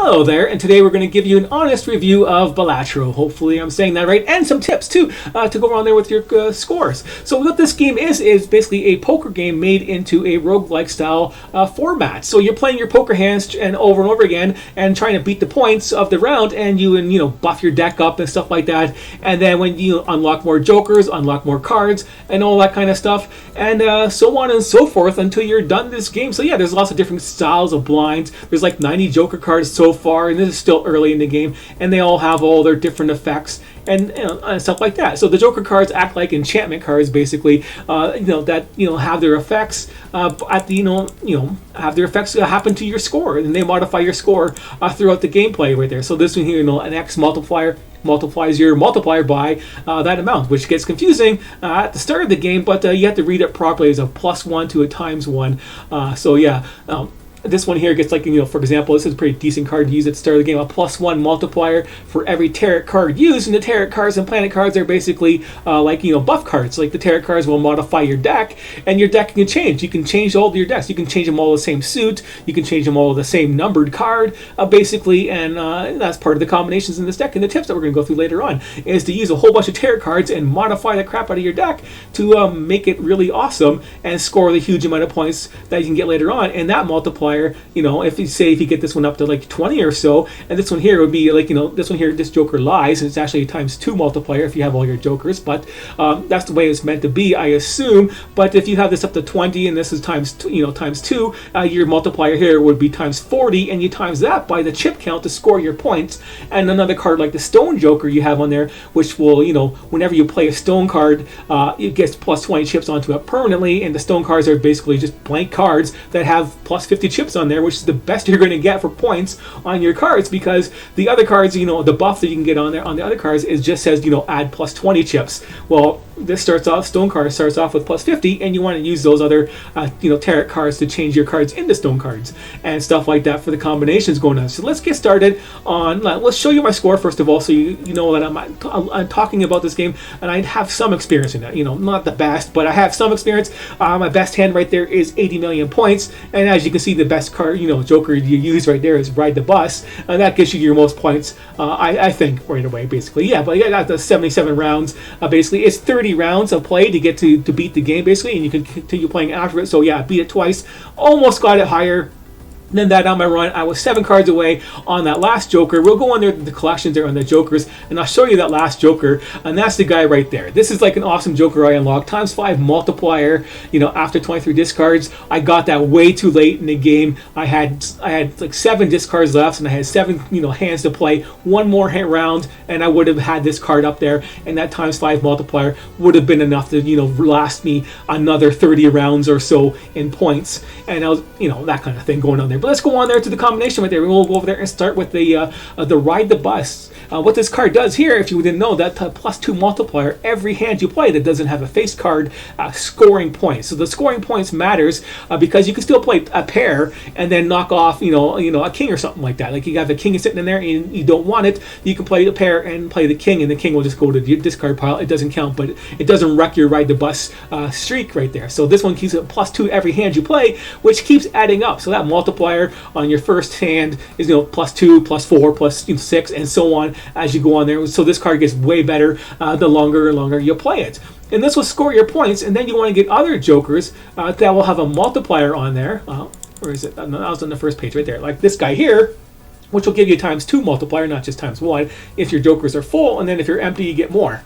Hello there, and today we're going to give you an honest review of Balatro. Hopefully I'm saying that right, and some tips too to go around there with your scores. So what this game is basically a poker game made into a roguelike style format. So you're playing your poker hands and over again and trying to beat the points of the round, and you buff your deck up and stuff like that. And then when you unlock more jokers, unlock more cards, and all that kind of stuff, and so on and so forth until you're done this game. So yeah, there's lots of different styles of blinds. There's like 90 joker cards so far, and this is still early in the game, and they all have all their different effects and stuff like that. So the joker cards act like enchantment cards, basically. That have their effects have their effects happen to your score, and they modify your score throughout the gameplay right there. So this one here, an X multiplier multiplies your multiplier by that amount, which gets confusing at the start of the game, but you have to read it properly as a +1 to a ×1. So yeah. This one here gets like, for example, this is a pretty decent card to use at the start of the game, a +1 multiplier for every tarot card used. And the tarot cards and planet cards are basically buff cards. Like the tarot cards will modify your deck, and your deck can change. You can change all of your decks. You can change them all the same suit. You can change them all the same numbered card, basically. And that's part of the combinations in this deck. And the tips that we're going to go through later on is to use a whole bunch of tarot cards and modify the crap out of your deck to make it really awesome and score the huge amount of points that you can get later on. And that multiplier, if you get this one up to like 20 or so, and this one here would be like, this one here, this joker lies, and it's actually a ×2 multiplier if you have all your jokers, but that's the way it's meant to be, I assume. But if you have this up to 20 and this is ×2, your multiplier here would be ×40, and you times that by the chip count to score your points. And another card like the stone joker you have on there, which will, whenever you play a stone card, it gets +20 chips onto it permanently, and the stone cards are basically just blank cards that have +50 chips on there, which is the best you're going to get for points on your cards, because the other cards, the buff that you can get on there on the other cards is just says, add +20 chips. Well, this stone card starts off with +50, and you want to use those other tarot cards to change your cards into stone cards and stuff like that for the combinations going on. So let's get started on, let's show you my score first of all, so you know that I'm talking about this game and I have some experience in it. Not the best, but I have some experience. My best hand right there is 80 million points, and as you can see, the best card, joker you use right there is Ride the Bus, and that gives you your most points, I think, right away, basically. Yeah, but yeah, got the 77 rounds. Basically, it's 30 rounds of play to get to beat the game, basically, and you can continue playing after it. So yeah, beat it twice, almost got it higher than that on my run. I was 7 cards away on that last joker. We'll go on there to the collections there on the jokers, and I'll show you that last joker, and that's the guy right there. This is like an awesome joker I unlocked, ×5 multiplier, after 23 discards. I got that way too late in the game. I had like 7 discards left, and I had 7 hands to play. One more round and I would have had this card up there, and that ×5 multiplier would have been enough to last me another 30 rounds or so in points, and I was that kind of thing going on there. But let's go on there to the combination right there. We'll go over there and start with the Ride the Bus. What this card does here, if you didn't know, that +2 multiplier, every hand you play that doesn't have a face card, scoring points. So the scoring points matters because you can still play a pair and then knock off a king or something like that. Like you have a king sitting in there and you don't want it, you can play the pair and play the king, and the king will just go to the discard pile. It doesn't count, but it doesn't wreck your Ride the Bus streak right there. So this one keeps it +2 every hand you play, which keeps adding up. So that multiplier on your first hand is +2, +4, +6, and so on as you go on there. So this card gets way better the longer and longer you play it. And this will score your points, and then you want to get other jokers that will have a multiplier on there. Where is it? That was on the first page right there. Like this guy here, which will give you a ×2 multiplier, not just ×1, if your jokers are full, and then if you're empty, you get more.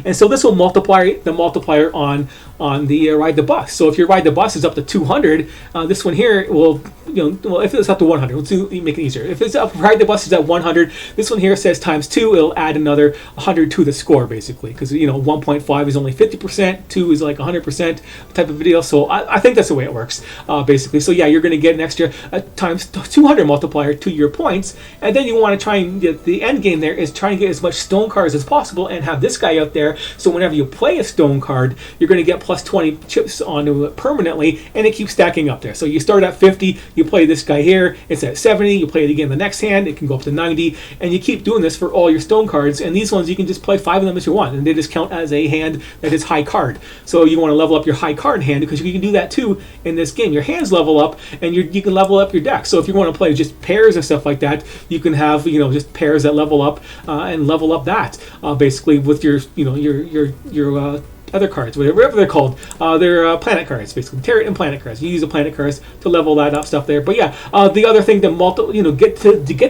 And so this will multiply the multiplier on the Ride the Bus. So if your Ride the Bus is up to 200, this one here will, if it's up to 100, let's make it easier. If it's up, Ride the Bus is at 100, this one here says ×2, it'll add another 100 to the score, basically, because 1.5 is only 50%, 2 is like 100% type of deal. So I think that's the way it works, basically. So yeah, you're going to get an extra ×200 multiplier to your points, and then you want to try and get the end game there is try and get as much stone cards as possible and have this guy out there there. So whenever you play a stone card, you're going to get plus 20 chips onto it permanently, and it keeps stacking up there. So you start at 50, you play this guy here, it's at 70, you play it again the next hand, it can go up to 90, and you keep doing this for all your stone cards. And these ones, you can just play 5 of them as you want, and they just count as a hand that is high card. So you want to level up your high card hand, because you can do that too in this game. Your hands level up, and you can level up your deck. So if you want to play just pairs and stuff like that, you can have just pairs that level up and level up that basically with your your other cards, whatever they're called. They're planet cards, basically. Tarot and planet cards. You use the planet cards to level that up stuff there. But yeah, the other thing to get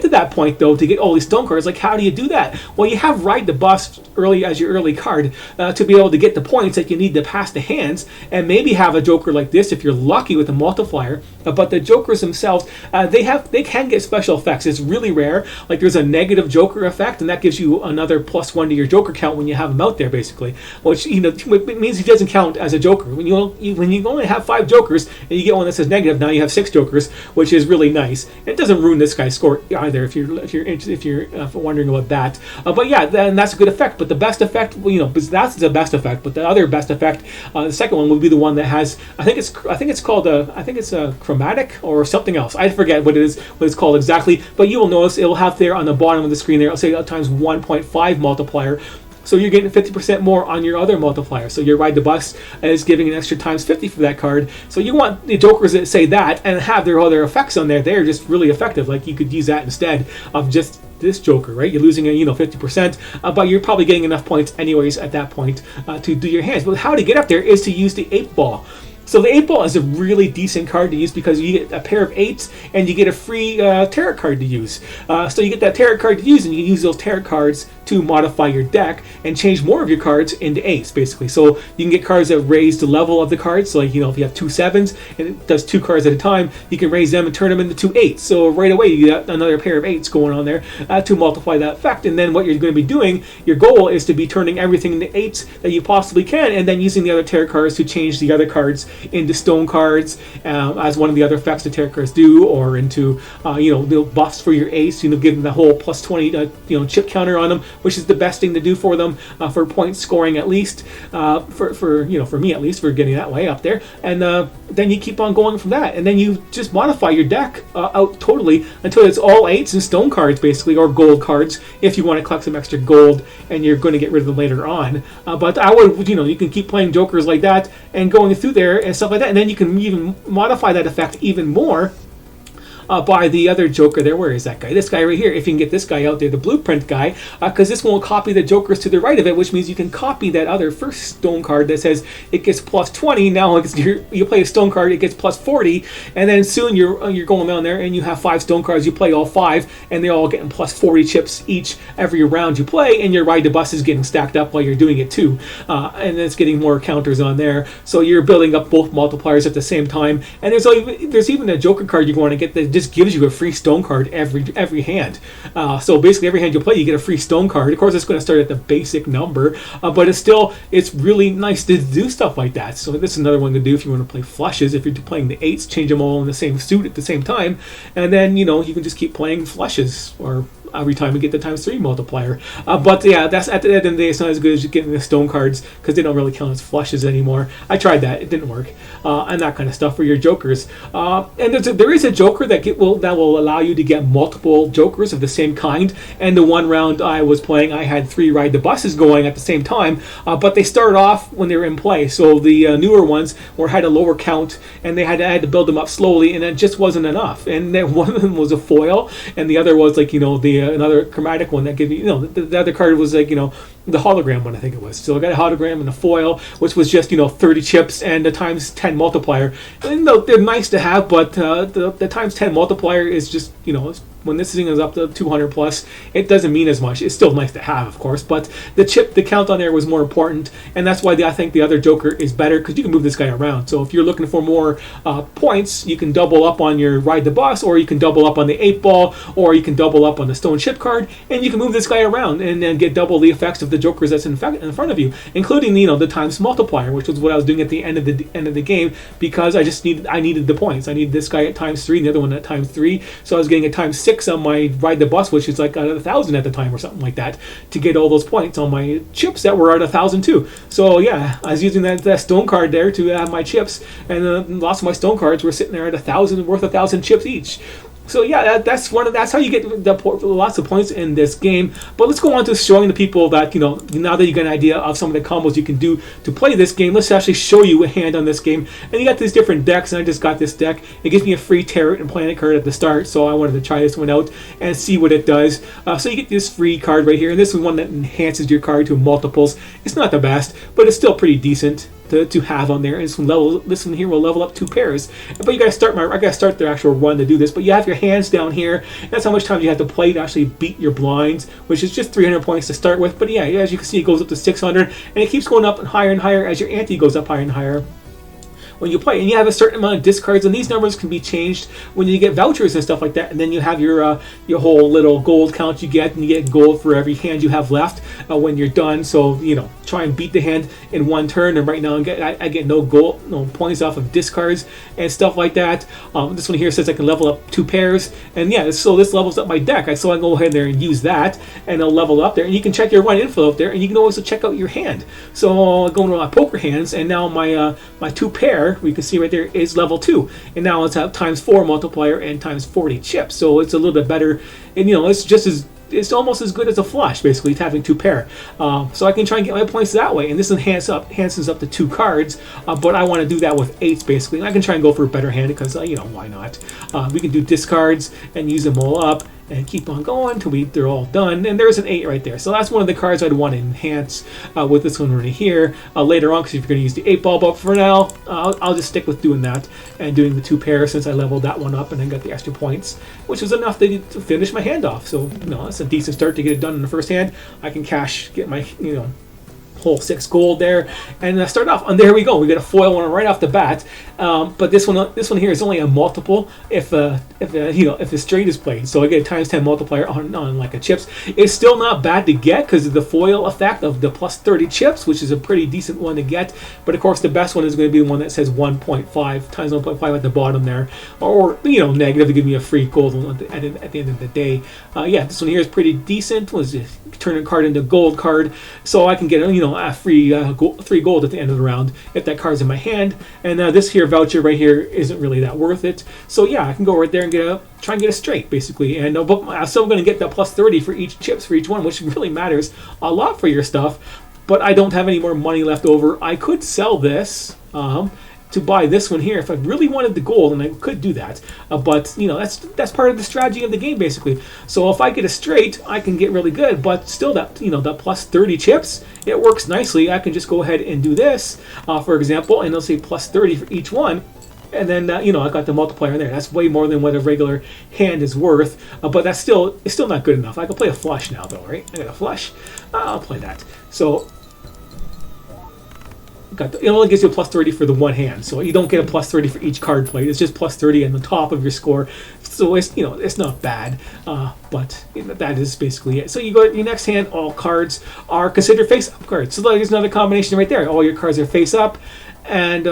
to that point though, to get all these stone cards, like how do you do that? Well, you have Ride the Bus early as your early card to be able to get the points that you need to pass the hands, and maybe have a joker like this if you're lucky with a multiplier. But the jokers themselves, they can get special effects. It's really rare. Like there's a negative joker effect, and that gives you another +1 to your joker count when you have them out there, basically. Which it means he doesn't count as a joker. When you only have 5 jokers and you get one that says negative, now you have 6 jokers, which is really nice. It doesn't ruin this guy's score either if you're wondering about that. But yeah, then that's a good effect. But the best effect, that's the best effect. But the other best effect, the second one would be the one that has, I think it's called a chromatic or something else. I forget what it's called exactly. But you will notice it will have there on the bottom of the screen there. It'll say times 1.5 multiplier. So you're getting 50% more on your other multiplier. So your Ride the Bus is giving an extra times 50 for that card. So you want the jokers that say that and have their other effects on there. They're just really effective. Like you could use that instead of just this joker, right? You're losing 50%, but you're probably getting enough points anyways at that point to do your hands. But how to get up there is to use the 8 ball. So the 8 ball is a really decent card to use because you get a pair of 8s and you get a free tarot card to use. So you get that tarot card to use, and you can use those tarot cards to modify your deck and change more of your cards into 8s, basically. So you can get cards that raise the level of the cards. So like, if you have 2 7s and it does 2 cards at a time, you can raise them and turn them into 2 8s. So right away you get another pair of 8s going on there to multiply that effect. And then what you're going to be doing, your goal is to be turning everything into 8s that you possibly can, and then using the other tarot cards to change the other cards into stone cards as one of the other effects the tarot cards do, or into the buffs for your ace, give them the whole +20 chip counter on them, which is the best thing to do for them for point scoring, at least for me, at least, for getting that way up there. And then you keep on going from that, and then you just modify your deck out totally until it's all 8s and stone cards, basically, or gold cards if you want to collect some extra gold and you're going to get rid of them later on. But I would, you can keep playing jokers like that and going through there and stuff like that, and then you can even modify that effect even more by the other joker there. Where is that guy? This guy right here. If you can get this guy out there, the blueprint guy, because this one will copy the jokers to the right of it, which means you can copy that other first stone card that says it gets +20. Now you play a stone card, it gets +40, and then soon you're going down there and you have 5 stone cards. You play all 5, and they're all getting +40 chips each every round you play, and your Ride the Bus is getting stacked up while you're doing it too, and it's getting more counters on there. So you're building up both multipliers at the same time. And there's even a joker card you want to get that just gives you a free stone card every hand. So basically every hand you play, you get a free stone card. Of course, it's going to start at the basic number, but it's really nice to do stuff like that. So this is another one to do if you want to play flushes. If you're playing the 8s, change them all in the same suit at the same time, and then you can just keep playing flushes, or every time you get the ×3 multiplier. But yeah, that's at the end of the day, it's not as good as getting the stone cards because they don't really count as flushes anymore. I tried that, it didn't work, and that kind of stuff for your jokers. And there is a joker that will allow you to get multiple jokers of the same kind. And the one round I was playing, I had 3 Ride the Buses going at the same time, but they started off when they were in play. So the newer ones had a lower count, and I had to build them up slowly, and it just wasn't enough. And then one of them was a foil, and the other was like another chromatic one that gave you the other card was like the hologram one, I think it was. So I got a hologram and a foil, which was just 30 chips and a ×10 multiplier. And they're nice to have, but the ×10 multiplier is just when this thing is up to 200 plus, it doesn't mean as much. It's still nice to have, of course, but the count on there was more important, and that's why I think the other joker is better, because you can move this guy around. So if you're looking for more points, you can double up on your Ride the Bus, or you can double up on the 8 ball, or you can double up on the stone chip card, and you can move this guy around and then get double the effects of the jokers that's in front of you, including the times multiplier, which was what I was doing at the end of the game, because I needed the points. I needed this guy at ×3 and the other one at ×3, so I was getting a ×6 6 on my ride the bus, which is like at 1,000 at the time or something like that, to get all those points on my chips that were at 1,000 too. So yeah, I was using that stone card there to have my chips, and lots of my stone cards were sitting there at 1,000, worth 1,000 chips each. So yeah, that's how you get lots of points in this game. But let's go on to showing the people that, now that you get an idea of some of the combos you can do to play this game, let's actually show you a hand on this game. And you got these different decks, and I just got this deck. It gives me a free Tarot and Planet card at the start, so I wanted to try this one out and see what it does. So you get this free card right here, and this is one that enhances your card to multiples. It's not the best, but it's still pretty decent to have on there. And this one here will level up 2 pairs. But you gotta start I gotta start the actual run to do this. But you have your hands down here. That's how much time you have to play to actually beat your blinds, which is just 300 points to start with. But yeah, as you can see, it goes up to 600, and it keeps going up and higher as your ante goes up higher and higher when you play. And you have a certain amount of discards, and these numbers can be changed when you get vouchers and stuff like that. And then you have your whole little gold count you get, and you get gold for every hand you have left when you're done. So try and beat the hand in one turn. And right now I get no gold, no points off of discards and stuff like that. This one here says I can level up 2 pairs, and yeah, so this levels up my deck. So I can go ahead there and use that, and it'll level up there. And you can check your run info up there, and you can also check out your hand. So going to my poker hands, and now my 2 pair, we can see right there, is level 2, and now it's at ×4 multiplier and ×40 chips. So it's a little bit better, and it's almost as good as a flush, basically, having 2 pair. So I can try and get my points that way, and this enhances up to 2 cards, but I want to do that with 8s, basically. And I can try and go for a better hand, because, why not? We can do discards and use them all up, and keep on going until they're all done. And there's an 8 right there. So that's one of the cards I'd want to enhance with this one right here later on, because if you're going to use the 8 ball. But for now, I'll just stick with doing that and doing the 2 pairs, since I leveled that one up and then got the extra points, which was enough to finish my hand off. So that's a decent start to get it done in the first hand. I can get my whole 6 gold there, and start off. And there we go. We got a foil one right off the bat. But this one here is only a multiple if the straight is played. So I get a ×10 multiplier on like a chips. It's still not bad to get because of the foil effect of the +30 chips, which is a pretty decent one to get. But of course, the best one is going to be the one that says 1.5 ×1.5 at the bottom there, or negative to give me a free gold at the end of the day. Yeah, this one here is pretty decent. Was just turn a card into a gold card, so I can get a free 3 gold at the end of the round if that card's in my hand. And this here voucher right here isn't really that worth it. So yeah, I can go right there and try and get a straight, basically. And but I'm still going to get that +30 for each chips for each one, which really matters a lot for your stuff. But I don't have any more money left over. I could sell this to buy this one here if I really wanted the gold, and I could do that. But that's part of the strategy of the game, basically. So if I get a straight, I can get really good. But still, that that +30 chips, it works nicely. I can just go ahead and do this, for example, and it'll say +30 for each one. And then I got the multiplier there. That's way more than what a regular hand is worth. But it's still not good enough. I can play a flush now, though, right? I got a flush. I'll play that. So it only gives you a +30 for the one hand, so you don't get a +30 for each card played. It's just +30 on the top of your score. So it's not bad, but that is basically it. So you go to your next hand. All cards are considered face-up cards. So there's another combination right there. All your cards are face-up. And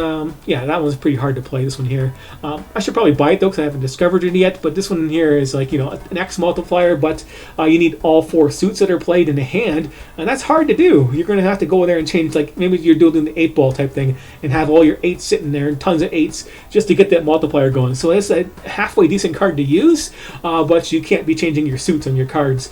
yeah, that one's pretty hard to play, this one here. I should probably buy it though, because I haven't discovered it yet. But this one here is like, an X multiplier, but you need all 4 suits that are played in a hand, and that's hard to do. You're going to have to go there and change, like maybe you're doing the 8 ball type thing and have all your 8s sitting there and tons of 8s just to get that multiplier going. So it's a halfway decent card to use, but you can't be changing your suits on your cards,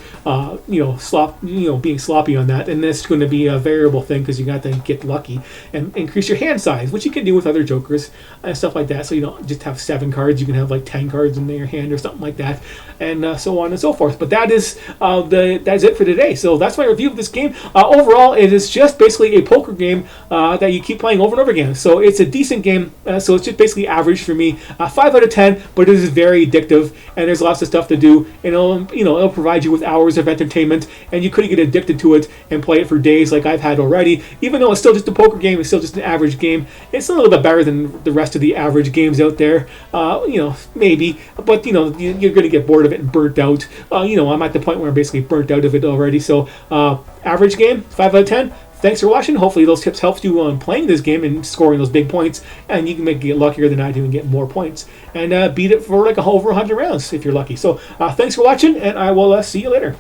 being sloppy on that. And that's going to be a variable thing, because you got to get lucky and increase your hand size, which you can do with other jokers and stuff like that. So you don't just have 7 cards, you can have like 10 cards in your hand or something like that, and so on and so forth. But that's it for today. So that's my review of this game. Overall, it is just basically a poker game that you keep playing over and over again. So it's a decent game. So it's just basically average for me. 5 out of 10, but it is very addictive, and there's lots of stuff to do, and it'll provide you with hours of entertainment, and you could get addicted to it and play it for days like I've had already. Even though it's still just a poker game, it's still just an average game. It's a little bit better than the rest of the average games out there, maybe, but you're going to get bored of it and burnt out. I'm at the point where I'm basically burnt out of it already. So average game, 5 out of 10. thanks for watching. Hopefully those tips helped you on playing this game and scoring those big points, and you can get luckier than I do and get more points and beat it for like over 100 rounds if you're lucky. So thanks for watching, and I will see you later.